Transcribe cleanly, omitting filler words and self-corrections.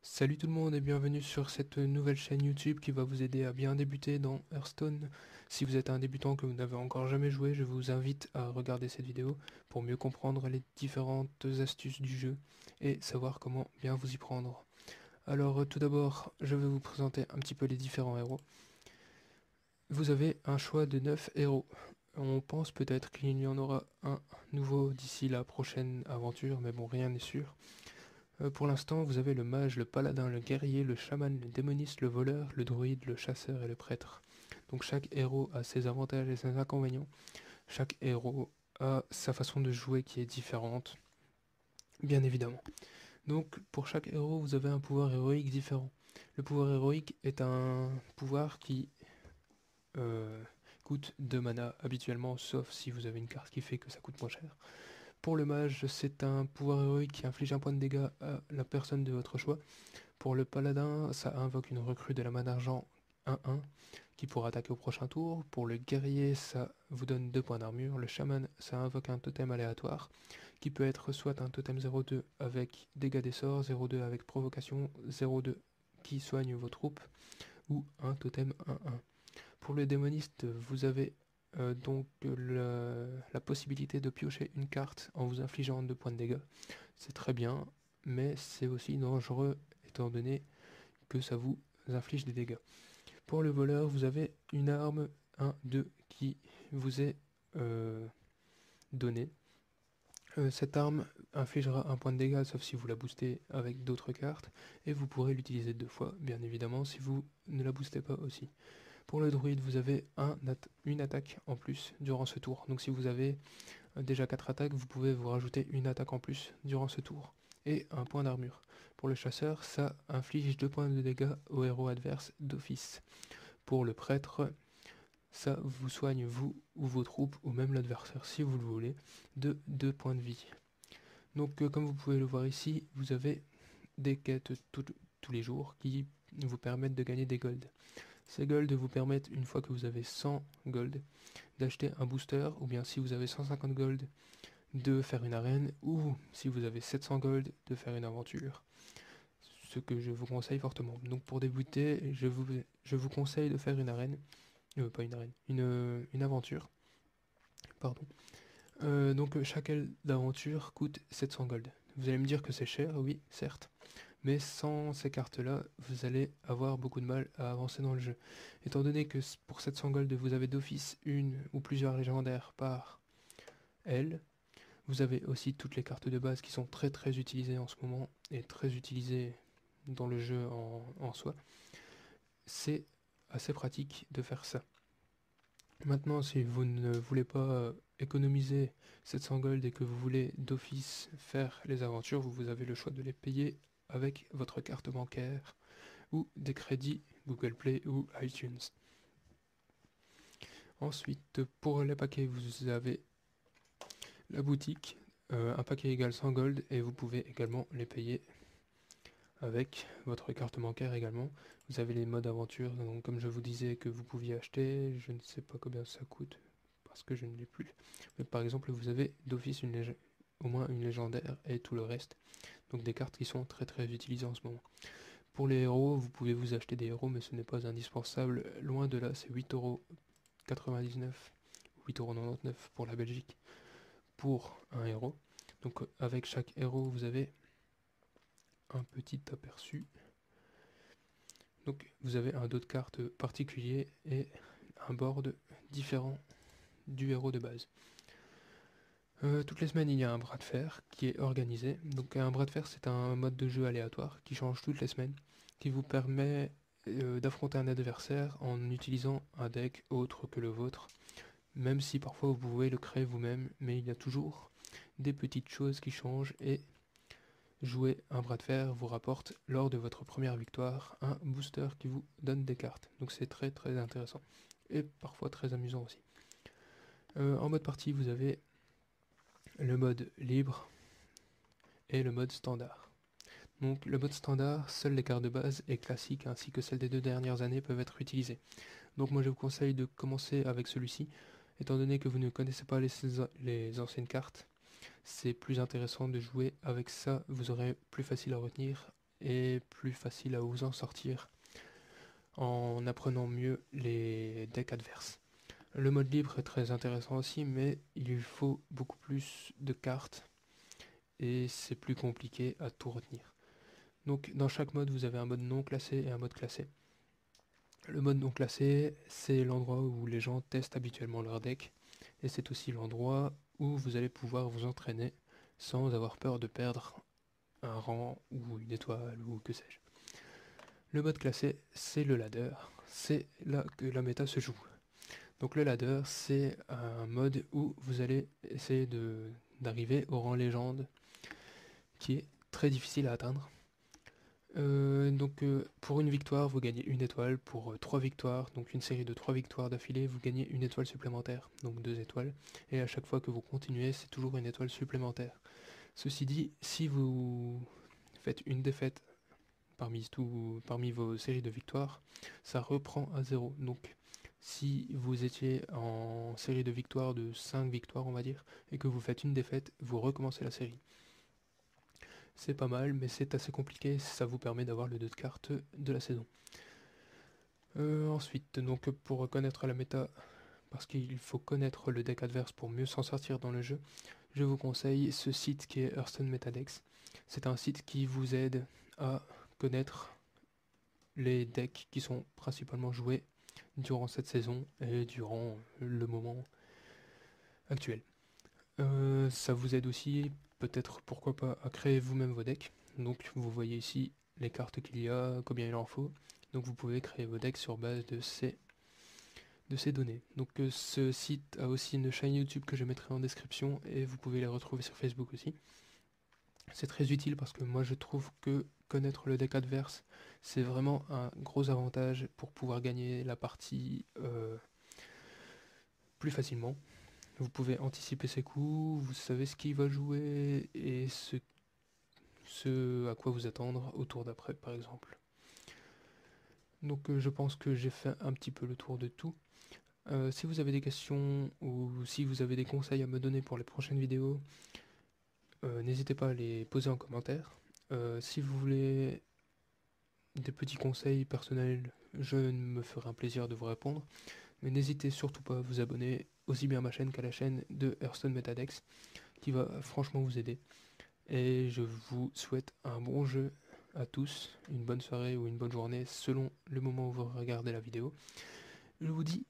Salut tout le monde et bienvenue sur cette nouvelle chaîne YouTube qui va vous aider à bien débuter dans Hearthstone. Si vous êtes un débutant que vous n'avez encore jamais joué, je vous invite à regarder cette vidéo pour mieux comprendre les différentes astuces du jeu et savoir comment bien vous y prendre. Alors tout d'abord, je vais vous présenter un petit peu les différents héros. Vous avez un choix de 9 héros. On pense peut-être qu'il y en aura un nouveau d'ici la prochaine aventure, mais bon, rien n'est sûr. Pour l'instant, vous avez le mage, le paladin, le guerrier, le chaman, le démoniste, le voleur, le druide, le chasseur et le prêtre. Donc chaque héros a ses avantages et ses inconvénients. Chaque héros a sa façon de jouer qui est différente, bien évidemment. Donc pour chaque héros, vous avez un pouvoir héroïque différent. Le pouvoir héroïque est un pouvoir qui euh, coûte 2 mana habituellement, sauf si vous avez une carte qui fait que ça coûte moins cher. Pour le mage, c'est un pouvoir héroïque qui inflige un point de dégâts à la personne de votre choix. Pour le paladin, ça invoque une recrue de la main d'argent 1-1 qui pourra attaquer au prochain tour. Pour le guerrier, ça vous donne 2 points d'armure. Le chaman, ça invoque un totem aléatoire qui peut être soit un totem 0-2 avec dégâts des sorts, 0-2 avec provocation, 0-2 qui soigne vos troupes, ou un totem 1-1. Pour le démoniste, vous avez donc la possibilité de piocher une carte en vous infligeant 2 points de dégâts. C'est très bien, mais c'est aussi dangereux étant donné que ça vous inflige des dégâts. Pour le voleur, vous avez une arme 1-2 qui vous est donnée. Cette arme infligera un point de dégâts sauf si vous la boostez avec d'autres cartes, et vous pourrez l'utiliser 2 fois, bien évidemment, si vous ne la boostez pas aussi. Pour le druide, vous avez une attaque en plus durant ce tour. Donc si vous avez déjà 4 attaques, vous pouvez vous rajouter une attaque en plus durant ce tour. Et un point d'armure. Pour le chasseur, ça inflige 2 points de dégâts au héros adverse d'office. Pour le prêtre, ça vous soigne vous ou vos troupes, ou même l'adversaire si vous le voulez, de 2 points de vie. Donc comme vous pouvez le voir ici, vous avez des quêtes tous les jours qui vous permettent de gagner des golds. Ces golds vous permettent, une fois que vous avez 100 gold, d'acheter un booster, ou bien si vous avez 150 gold, de faire une arène, ou si vous avez 700 gold, de faire une aventure. Ce que je vous conseille fortement. Donc pour débuter, je vous conseille de faire une arène, pas une arène, une aventure, pardon. Donc chaque aile d'aventure coûte 700 gold. Vous allez me dire que c'est cher, oui, certes, mais sans ces cartes-là, vous allez avoir beaucoup de mal à avancer dans le jeu. Étant donné que pour 700 gold, vous avez d'office une ou plusieurs légendaires par aile, vous avez aussi toutes les cartes de base qui sont très utilisées en ce moment, et très utilisées dans le jeu en soi. C'est assez pratique de faire ça. Maintenant, si vous ne voulez pas économiser 700 gold et que vous voulez d'office faire les aventures, vous avez le choix de les payer avec votre carte bancaire ou des crédits Google Play ou iTunes. Ensuite, pour les paquets, vous avez la boutique, un paquet égal 100 gold, et vous pouvez également les payer avec votre carte bancaire également. Vous avez les modes aventure, donc comme je vous disais que vous pouviez acheter, je ne sais pas combien ça coûte parce que je ne l'ai plus. Mais par exemple, vous avez d'office au moins une légendaire et tout le reste. Donc des cartes qui sont très utilisées en ce moment. Pour les héros, vous pouvez vous acheter des héros, mais ce n'est pas indispensable. Loin de là, c'est 8,99 €, 8,99 € pour la Belgique, pour un héros. Donc avec chaque héros, vous avez un petit aperçu. Donc vous avez un dos de carte particulier et un board différent du héros de base. Toutes les semaines, il y a un bras de fer qui est organisé. Donc un bras de fer, c'est un mode de jeu aléatoire qui change toutes les semaines, qui vous permet d'affronter un adversaire en utilisant un deck autre que le vôtre, même si parfois vous pouvez le créer vous-même, mais il y a toujours des petites choses qui changent, et jouer un bras de fer vous rapporte, lors de votre première victoire, un booster qui vous donne des cartes. Donc c'est très intéressant, et parfois très amusant aussi. En mode partie, vous avez le mode libre et le mode standard. Donc le mode standard, seules les cartes de base et classiques ainsi que celles des 2 dernières années peuvent être utilisées. Donc moi je vous conseille de commencer avec celui-ci, étant donné que vous ne connaissez pas les anciennes cartes. C'est plus intéressant de jouer avec ça, vous aurez plus facile à retenir et plus facile à vous en sortir en apprenant mieux les decks adverses. Le mode libre est très intéressant aussi, mais il faut beaucoup plus de cartes et c'est plus compliqué à tout retenir. Donc dans chaque mode, vous avez un mode non classé et un mode classé. Le mode non classé, c'est l'endroit où les gens testent habituellement leur deck, et c'est aussi l'endroit où vous allez pouvoir vous entraîner sans avoir peur de perdre un rang ou une étoile ou que sais-je. Le mode classé, c'est le ladder, c'est là que la méta se joue. Donc le ladder, c'est un mode où vous allez essayer d'arriver au rang légende, qui est très difficile à atteindre. Pour une victoire, vous gagnez une étoile. Pour 3 victoires, donc une série de 3 victoires d'affilée, vous gagnez une étoile supplémentaire, donc 2 étoiles. Et à chaque fois que vous continuez, c'est toujours une étoile supplémentaire. Ceci dit, si vous faites une défaite parmi vos séries de victoires, ça reprend à 0. Donc si vous étiez en série de victoires de 5 victoires, on va dire, et que vous faites une défaite, vous recommencez la série. C'est pas mal, mais c'est assez compliqué, ça vous permet d'avoir le 2 de cartes de la saison. Ensuite, donc pour connaître la méta, parce qu'il faut connaître le deck adverse pour mieux s'en sortir dans le jeu, je vous conseille ce site qui est Hearthstone Metadex. C'est un site qui vous aide à connaître les decks qui sont principalement joués durant cette saison et durant le moment actuel. Ça vous aide aussi, peut-être pourquoi pas, à créer vous-même vos decks. Donc vous voyez ici les cartes qu'il y a, combien il en faut. Donc vous pouvez créer vos decks sur base de ces données. Donc ce site a aussi une chaîne YouTube que je mettrai en description et vous pouvez les retrouver sur Facebook aussi. C'est très utile parce que moi je trouve que connaître le deck adverse, c'est vraiment un gros avantage pour pouvoir gagner la partie plus facilement. Vous pouvez anticiper ses coups, vous savez ce qu'il va jouer et ce à quoi vous attendre au tour d'après par exemple. Donc je pense que j'ai fait un petit peu le tour de tout. Si vous avez des questions ou si vous avez des conseils à me donner pour les prochaines vidéos, n'hésitez pas à les poser en commentaire. Si vous voulez des petits conseils personnels, je me ferai un plaisir de vous répondre. Mais n'hésitez surtout pas à vous abonner aussi bien à ma chaîne qu'à la chaîne de Hearthstone Metadex, qui va franchement vous aider. Et je vous souhaite un bon jeu à tous, une bonne soirée ou une bonne journée selon le moment où vous regardez la vidéo. Je vous dis